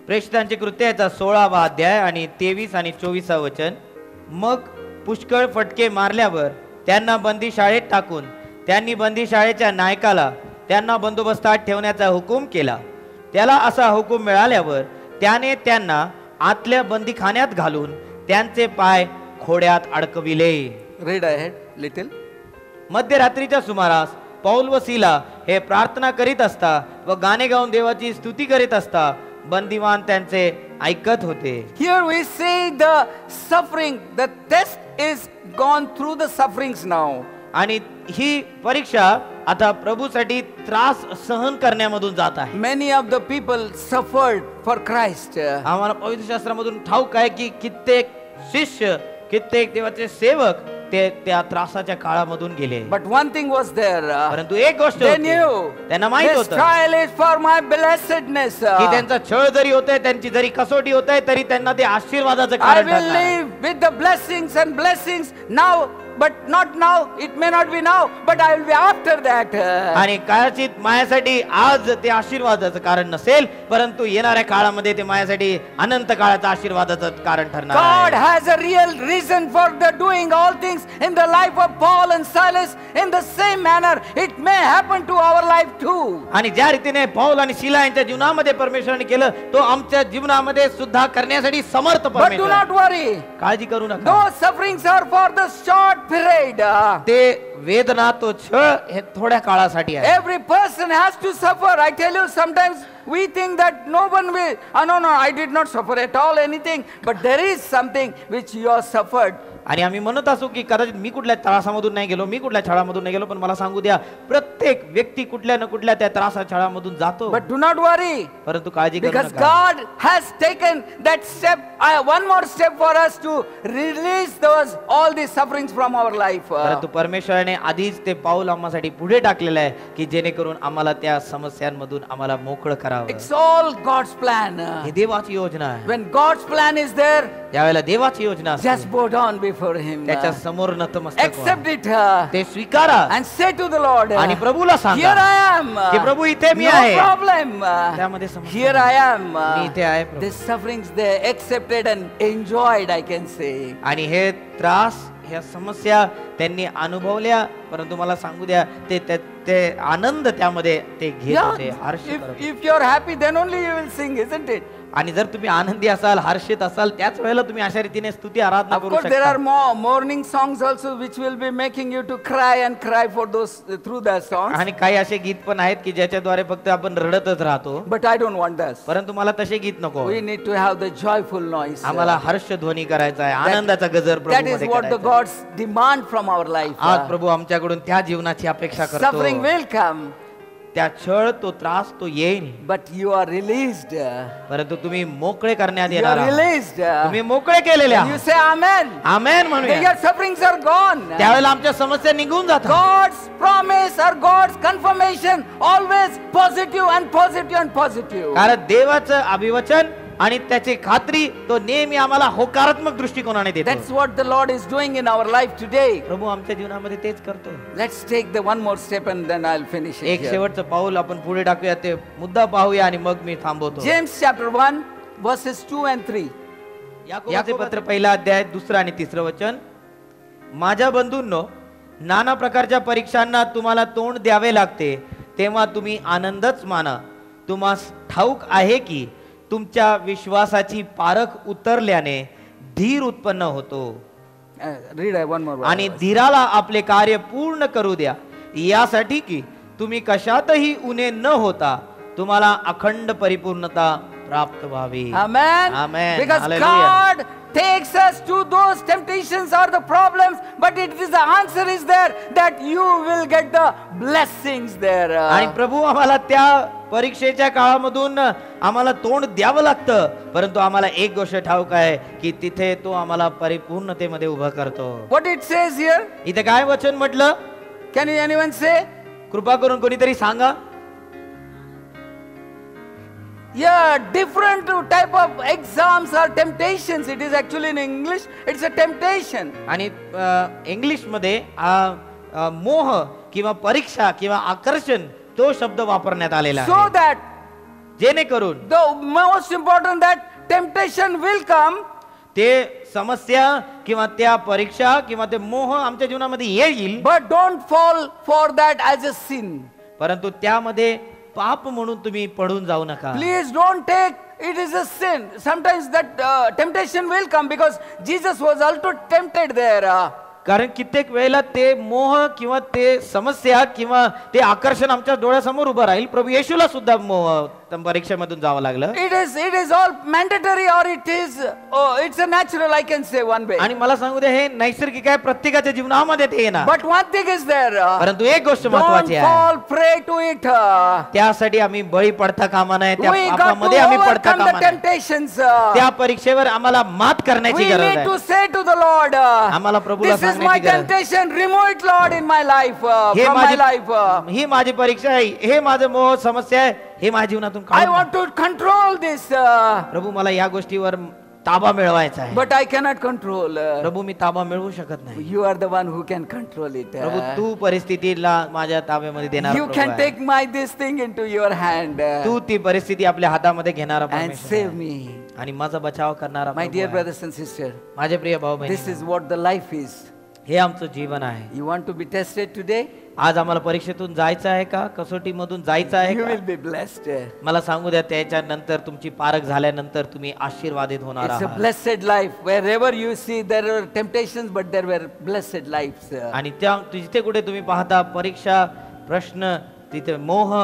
प्रेषितांचे कृत्याचा 16वा अध्याय आणि 23 आणि 24 वचन. मग पुष्कळ फटके मारल्यावर त्यांना बंदीशाळेत टाकून त्यांनी बंदीशाळेच्या नायकाला त्यांना बंदोबस्तात ठेवण्याचा हुकूम केला. त्याला असा हुकूम मिळाल्यावर त्याने त्यांना आतल्या बंदीखान्यात घालून त्यांचे पाय खोड्यात अडकविले. Read ahead little. मध्यरात्रीच्या सुमारास पौल व सीला हे प्रार्थना करीत असता व गाणे गाऊन देवाची स्तुती करीत असता बंदीवान त्यांचे ऐकत होते. Here we see the suffering. The test is gone through the sufferings now. आणि ही परीक्षा आता प्रभूसाठी त्रास सहन करण्यामधून जात आहे. Many of the people suffered for Christ. आम्हाला पवित्र शास्त्रामधून ठाऊक आहे की कित्येक शिष्य, कित्येक देवाचे सेवक ते त्या त्रासाच्या काळामधून गेले. But one thing was there. परंतु एक गोष्ट They होती, knew त्यांना माहित this होतं trial is for my blessedness. की त्यांचा छळ जरी होतोय, त्यांची जरी कसोटी होतंय, तरी त्यांना ते आशीर्वादाचं I कारण will ठरणार आहे. live with the blessings and blessings now, but not now. It may not be now, but I will be after that. आणि कदाचित माझ्यासाठी आज ते आशीर्वादाचं कारण नसेल, परंतु येणाऱ्या काळामध्ये ते माझ्यासाठी अनंत काळाचं आशीर्वादाचं कारण ठरणार God आहे. has a real reason for the doing all things in the life of Paul and Silas. In the same manner, it may happen to our life too. आणि ज्या रीतीने पौल आणि शीला यांच्या जीवनामध्ये परमेश्वराने केलं, तो आमच्या जीवनामध्ये सुद्धा करण्यासाठी समर्थ But do परमेश्वर not worry. काळजी करू नका. Those sufferings are for the short period. ते वेदना, तो छळ हे थोड्या काळासाठी आहे. Every person has to suffer. I tell you, sometimes we think that no one will. No, I did not suffer at all anything. But there is something which you have suffered. आणि आम्ही म्हणत असू की कदाचित मी कुठल्या त्रासामधून नाही गेलो, मी कुठल्या छळामधून नाही गेलो, पण मला सांगू द्या, प्रत्येक व्यक्ती कुठल्या ना कुठल्या त्या त्रासा छळामधून जातो. But do not worry. परंतु काळजी करू Because नका. God has taken that step, one more step for us to release all these sufferings from our life. परंतु परमेश्वराने आधीच ते पाऊल आम्हासाठी पुढे टाकलेलं आहे की जेणेकरून आम्हाला त्या समस्यांमधून आम्हाला मोकळं करावं. It's all God's plan. ही देवाची योजना आहे. When God's plan is there, ज्यावेळेला देवाची योजना असते, just bow down before Him. त्याच्या समोर नतमस्तक Accept व्हा. it ते स्वीकारा and say to the Lord, आणि प्रभूला Here सांगा I am. की प्रभू इथे मी No आहे. problem. त्यामध्ये समस्या Here I am. मी इथे आहे प्रभू. These sufferings they accepted and enjoyed, I can say. आणि हे त्रास, ह्या समस्या त्यांनी अनुभवल्या, परंतु मला सांगू द्या, ते आनंद त्यामध्ये ते घेत Yeah, होते, हर्ष करत होते. if you're happy, then only you will sing, isn't it? आणि जर तुम्ही आनंदी असाल, हर्षित असाल, त्याच वेळेला तुम्ही अशा रीतीने स्तुती आराधना Of करू course, there शकता. are more morning songs also which will be making you to cry and cry for those through the songs. आणि काही असे गीत पण आहेत की ज्याच्याद्वारे फक्त आपण रडतच राहतो, But I don't want that. परंतु मला तसे गीत नको. We need to have the joyful noise. आम्हाला हर्ष ध्वनी करायचा आहे, आनंदाचा गजर That प्रभूमध्ये is what the करायचा आहे. God's demand from our life. आज प्रभू आमच्याकडून त्या जीवनाची अपेक्षा Suffering करतो. will come, त्या छळ, तो त्रास, तो येईल, but you are released. परंतु तुम्ही मोकळे करण्यात You येणार are आहात. released. तुम्ही मोकळे केलेले And you आहात. say Amen. आमेन Then म्हणूया. your sufferings are gone. त्यावेळेला आमच्या समस्या निघून जातात. God's promise or God's confirmation always positive and positive and positive. कारण देवाचं अभिवचन आणि त्याची खात्री तो नेहमी आम्हाला होकारात्मक दृष्टिकोनाने देतो. That's what the Lord is doing in our life today. प्रभू आमच्या जीवनामध्ये तेच करतो. Let's take the one more step and then I'll finish it. एक here. शेवटचं पाऊल आपण पुढे टाकूया, ते मुद्दा पाहूया आणि मग मी थांबवतो. James chapter 1 verses 2 and 3. याचे पत्र पहिला अध्याय 2 आणि 3 वचन. माझ्या बंधूंनो, नाना प्रकारच्या परीक्षांना तुम्हाला तोंड द्यावे लागते, तेव्हा तुम्ही आनंदच माना. तुम्हास ठाऊक आहे की तुमच्या विश्वासाची पारख उतरल्याने धीर उत्पन्न होतो, Read one more. आणि धीराला आपले कार्य पूर्ण करू द्या, यासाठी की तुम्ही कशातही उणे न होता तुम्हाला अखंड परिपूर्णता प्राप्त व्हावी. Amen. Amen. Because Hallelujah. God takes us to those temptations or the problems, but it is the answer is there that you will get the blessings there. आणि प्रभू आम्हाला त्या परीक्षेच्या काळामधून आम्हाला तोंड द्यावं लागतं, परंतु आम्हाला एक गोष्ट ठाऊक आहे की तिथे तो आम्हाला परिपूर्णतेमध्ये उभं करतो. What it says here? इथे काय वचन म्हटलं? Can you anyone say? कृपा करून कोणीतरी सांगा. Yeah, different type of exams or temptations. It is actually in English, it's a temptation. आणि इंग्लिश मध्ये मोह किंवा परीक्षा किंवा आकर्षण तो शब्द वापरण्यात आलेला So आहे, that जेणेकरून the most important that temptation will come, ते समस्या किंवा त्या परीक्षा किंवा ते मोह आमच्या जीवनामध्ये येईल, but don't fall for that as a sin. परंतु त्यामध्ये पाप म्हणून तुम्ही पडून जाऊ नका. Please don't take it is a sin. Sometimes that temptation will come because Jesus was also tempted there. कारण कित्येक वेळेला ते मोह किंवा ते समस्या किंवा ते आकर्षण आमच्या डोळ्यासमोर उभं राहील. प्रभू येशूला सुद्धा मोह परीक्षेमधून जावं लागलं. It is all mandatory or it's a natural, I can say one way. आणि मला सांगू दे, हे नैसर्गिक आहे, प्रत्येकाच्या जीवनामध्ये ते येणार. But one thing is there. परंतु एक गोष्ट Don't महत्वाची आहे, fall prey to it. त्यासाठी आम्ही बळी पडता कामा नये, त्या We got to पापामध्ये आम्ही पडता overcome the कामा नये. temptations. त्या परीक्षेवर आम्हाला मात करण्याची We गरज need आहे. to say to the Lord, आम्हाला प्रभूला this is my सांगण्याची गरज. temptation, remove it Lord in my life, हे from my life. ही माझी परीक्षा आहे, हे माझं मोह समस्या आहे, हे माझ्या जीवनातून I काढून टाक. want to control this, प्रभू मला या गोष्टीवर ताबा मिळवायचा आहे. but I cannot control. प्रभू मी ताबा मिळवू शकत नाही. You are the one who can control it. प्रभू तू परिस्थितीला माझ्या ताब्यामध्ये देणारा You प्रभू can आहे. take this thing into your hand तू ती परिस्थिती आपल्या हातामध्ये घेणारा and परमेश्वर save आहे. me. आणि माझा बचाव करणारा My प्रभू dear आहे. brothers and sisters, माझे प्रिय भाऊ this बहिणी, is what the life is. हे आमचं जीवन आहे. You want to be tested today? आज आम्हाला परीक्षेतून जायचं आहे का, कसोटीमधून जायचं आहे You का? will be blessed. मला सांगू द्या, त्याच्यानंतर तुमची पारख झाल्यानंतर तुम्ही आशीर्वादित होणार It's a आहात. blessed life. Wherever you see there are temptations, but there were blessed lives. आणि त्या जिथे कुठे तुम्ही पाहता परीक्षा, प्रश्न, तिथे मोह,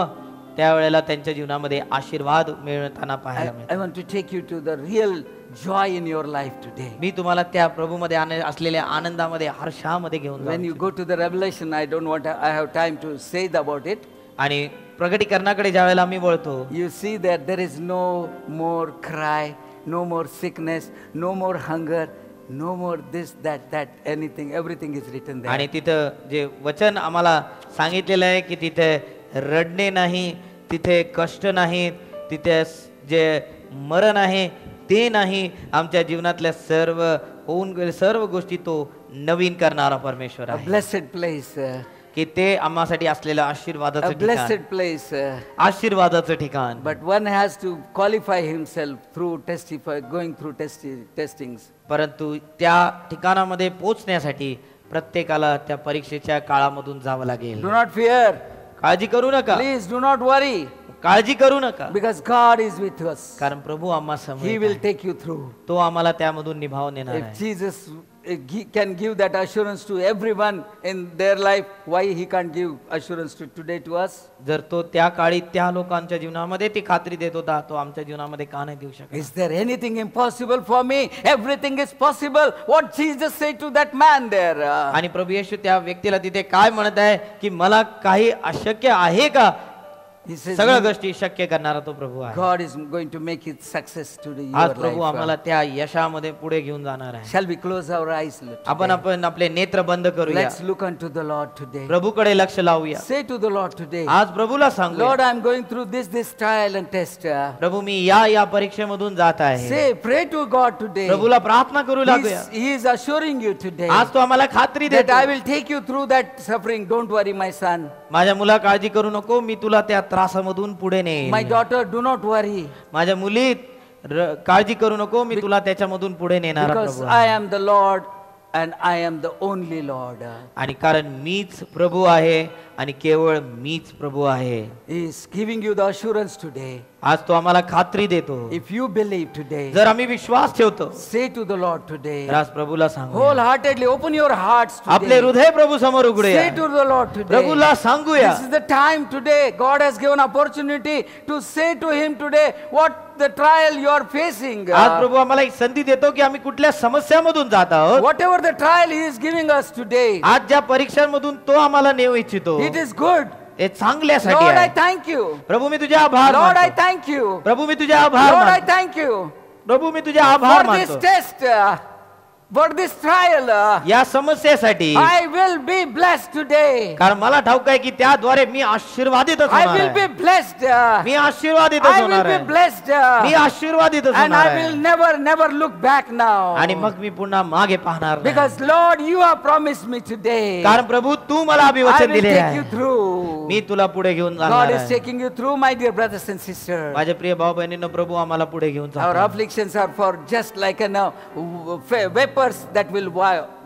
त्यावेळेला त्यांच्या जीवनामध्ये आशीर्वाद मिळताना पाहायला मिळतो. I want to take you to the real joy in your life today. मी तुम्हाला त्या प्रभूमध्ये असलेल्या आनंदामध्ये, हर्षामध्ये घेऊन When you जाऊ. go to the revelation, I don't want I have time to say about it. आणि प्रगटीकरणाकडे ज्या वेळेला आम्ही वळतो, You see that there is no more cry, no more sickness, no more hunger, no more this, that, anything. Everything is written there. आणि तिथं जे वचन आम्हाला सांगितलेलं आहे की तिथे रडणे नाही, तिथे कष्ट नाहीत, तिथे जे मरण आहे ते नाही, आमच्या जीवनातल्या सर्व होऊन गेले सर्व गोष्टी तो नवीन करणारा परमेश्वर A आहे. blessed place. की ते आम्हासाठी असलेलं A आशीर्वादाचं ठिकाण, blessed place. आशीर्वादाचं ठिकाण. But one has to qualify himself through going through testings. परंतु त्या ठिकाणामध्ये पोहोचण्यासाठी प्रत्येकाला त्या परीक्षेच्या काळामधून जावं लागेल. Do not fear. काळजी करू नका, Please do not worry. काळजी करू नका, Because God is with us. कारण प्रभू आम्हा He समोर will take you through. तो आम्हाला त्यामधून निभावून येणार If आहे. Jesus can give that assurance to everyone in their life, why he can't give assurance today to us? जर तो त्या काळी त्या लोकांच्या जीवनामध्ये ती खात्री देत होता, तो आमच्या जीवनामध्ये का नाही देऊ शकत? Is there anything impossible for me? Everything is possible. What Jesus said to that man there. आणि प्रभू येशू त्या व्यक्तीला तिथे काय म्हणत आहे की मला काही अशक्य आहे का? He says, सगळ्या गोष्टी शक्य करणारा तो प्रभू आहे. God is going to make it success to आज your प्रभू life. आम्हाला त्या यशामध्ये पुढे घेऊन जाणार आहे. Shall we close our eyes? आपण आपले नेत्र बंद करूया, Let's look unto the Lord today. प्रभूकडे लक्ष लावूया. Say to the Lord today, आज प्रभूला सांगू, Lord, I'm going through this trial and test. प्रभू मी या परीक्षेमधून जात आहे. Say, pray to God today. प्रभूला प्रार्थना करू लागूया. He is assuring you today आज तो आम्हाला खात्री that देतो, I will take you through that suffering. Don't worry, my son. माझ्या मुला काळजी करू नको, मी तुला त्या त्रासामधून पुढे नेईन. My daughter, do not worry. माझ्या मुली काळजी करू नको, मी तुला त्याच्यामधून पुढे नेणारा Because प्रभू I आहे. am the Lord and I am the only Lord. आणि कारण मीच प्रभू आहे आणि केवळ मीच प्रभू आहे. He is giving you the assurance today. आज तो आम्हाला खात्री देतो. If you believe today, जर आम्ही विश्वास ठेवतो, say to the Lord today, तर आज प्रभूला सांगू, wholeheartedly open your hearts आपले today. हृदय प्रभू समोर उघडूया. Say to the Lord today. प्रभूला सांगूया. This is the time today. God has given opportunity to say to him today what the trial you are facing. आज प्रभू आम्हाला एक संधी देतो की आम्ही कुठल्या समस्यामधून जात आहोत. Whatever the trial he is giving us today, आज ज्या परीक्षांमधून तो आम्हाला नेऊ इच्छितो, it is good. ते चांगल्यासाठी Lord, I आहे. thank you. प्रभू मी तुझे आभार Lord, I मानतो. thank you. प्रभू मी तुझे आभार Lord, I मानतो. thank you प्रभू मी तुझे आभार for this मानतो. test, for this trial. या समस्येसाठी, I will be blessed today. कारण मला ठाऊक आहे की त्याद्वारे मी आशीर्वादितच I होणार will be आहे. blessed. मी आशीर्वादितच I will होणार be आहे. blessed. मी आशीर्वादितच And होणार I will आहे. never look back now. आणि मग मी पुन्हा मागे पाहणार नाही. Because Lord, you have promised me today. कारण प्रभू तू मला I अभिवचन will दिले take you आहे. through. मी तुला पुढे घेऊन God जाणार is आहे. taking you through, my dear brothers and sisters. माझे प्रिय भाऊ बहिणींनो, प्रभू आम्हाला पुढे घेऊन Our जातो. afflictions are for just like vapors that will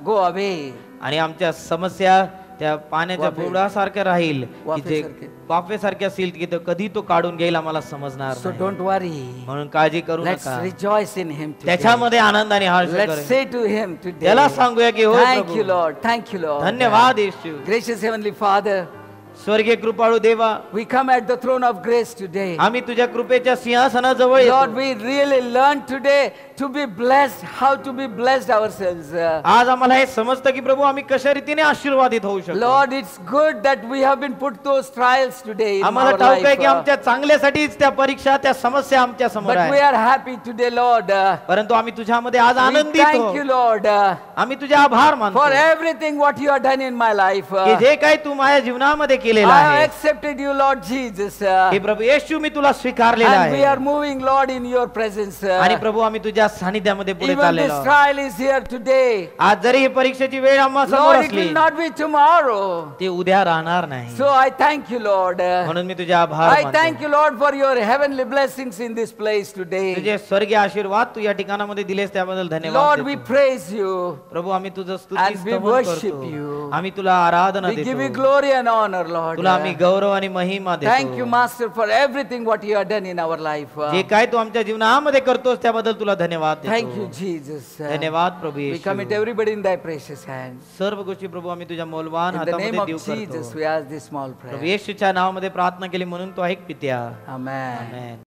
go away. आणि आमच्या समस्या त्या पाण्याच्या वाफे. बुडासारख्या राहील की जे वाफेसारखे. वाफेसारखे असतील की तो कधी तो काढून घेईल आम्हाला समजणार So नाही. don't worry. म्हणून काळजी करू Let's नका. rejoice in him today. त्याच्यामध्ये आनंदाने हर्ष Let's करू. say to him today. त्याला सांगूया की होय Thank you, Prabhu. Lord. Thank you, Lord. धन्यवाद येशू. Gracious Heavenly Father, स्वर्गीय कृपाळू देवा, we come at the throne of grace today. आम्ही तुझ्या कृपेच्या सिंहासनाजवळ Lord, येतो. we really learned today to be blessed, how to be blessed ourselves. आज आम्हाला हे समजतं की प्रभू आम्ही कशा रीतीने आशीर्वादित होऊ शकतो. Lord, it's good that we have been put those trials today in आम्हाला our ठाऊक आहे की life. आमच्या चांगल्यासाठीच त्या परीक्षा, त्या समस्या आमच्या समोर But we आहे. are happy today, Lord. परंतु आम्ही तुझ्यामध्ये आज We आनंदित thank you, आहोत. Lord, आम्ही तुझे आभार मानतो for everything what you have done in my life. की जे काही तू माझ्या जीवनामध्ये केलेलं I have आहे. accepted you, Lord Jesus. हे प्रभू येशू मी तुला स्वीकारलेला And we आहे. are moving, Lord, in your presence. आणि प्रभू आम्ही तुझ्या सानिध्यामध्ये पुढे Even चाललेलो this आहोत. trial is here today. आज जरी ही परीक्षेची वेळ आम्हा समोर Lord, it असली will not be tomorrow. ती उद्या राहणार नाही. So I thank you, Lord. म्हणून मी तुझे आभार I मानतो. thank you, Lord, for your heavenly blessings in this place today. तुझे स्वर्गीय आशीर्वाद तू या ठिकाणामध्ये दिलेस त्याबद्दल धन्यवाद Lord, we देतो. praise you. प्रभू आम्ही तुझं स्तुती And we स्तवन worship करतो. you. आम्ही तुला आराधना We give you देतो. glory and honor, Lord. तुला आम्ही गौरव आणि महिमा Thank you, देतो. Master, for everything what you have done in our life. जे काय तू आमच्या जीवनामध्ये करतोस त्याबद्दल तुला धन्यवाद Thank you, देतो. Jesus. धन्यवाद प्रभू We Yeshu. commit everybody in thy precious hands. सर्व गोष्टी प्रभू आम्ही तुझ्या मौलवान In the name हातामध्ये of देऊ Jesus, करतो. we ask this small Prabhu prayer. येशूच्या नावामध्ये प्रार्थना केली म्हणून तो ऐक पित्या. Amen. आमेन.